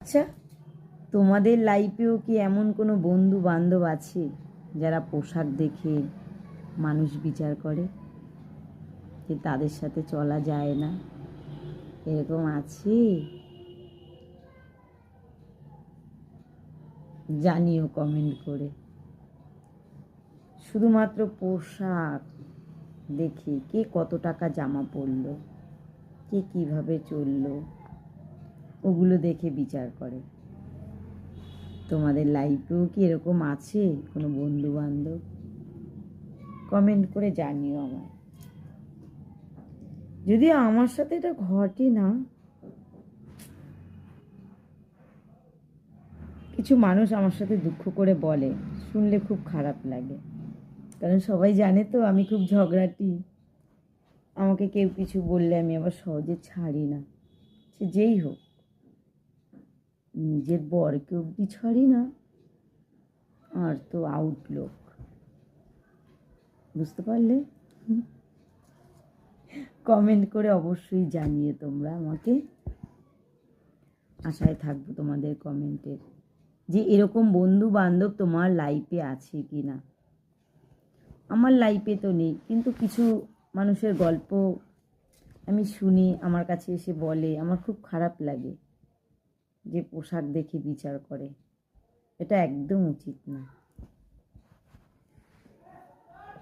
আচ্ছা, তোমাদের লাইফেও কি এমন কোনো বন্ধু বান্ধব আছে যারা পোশাক দেখে মানুষ বিচার করে, যে তাদের সাথে চলা যায় না? এরকম আছে? জানিও কমেন্ট করে। শুধুমাত্র পোশাক দেখে কে কত টাকা জামা পরলো, কে কিভাবে চললো, ওগুলো দেখে বিচার করে। তোমাদের লাইফেও কি এরকম আছে কোনো বন্ধু বান্ধব? কমেন্ট করে জানিও আমায়। যদিও আমার সাথে এটা ঘটে না, কিছু মানুষ আমার সাথে দুঃখ করে বলে, শুনলে খুব খারাপ লাগে। কারণ সবাই জানে তো আমি খুব ঝগড়াটি। আমাকে কেউ কিছু বললে আমি আবার সহজে ছাড়ি না, সে যেই হোক। নিজের বরকে অবধি ছাড়ি না, আর তো আউটলুক। বুঝতে পারলে? কমেন্ট করে অবশ্যই জানিয়ে তোমরা আমাকে। আশায় থাকবো তোমাদের কমেন্টের, যে এরকম বন্ধু বান্ধব তোমার লাইফে আছে কি না। আমার লাইফে তো নেই, কিন্তু কিছু মানুষের গল্প আমি শুনি, আমার কাছে এসে বলে, আমার খুব খারাপ লাগে যে পোশাক দেখে বিচার করে। এটা একদম উচিত না।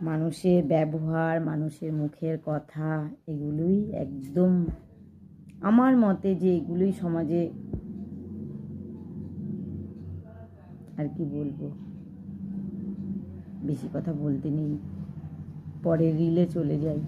মানুষের ব্যবহার, মানুষের মুখের কথা, এগুলোই একদম আমার মতে যে এগুলোই সমাজে, আর কি বলবো, বেশি কথা বলতে নেই, পরে রিলে চলে যাই।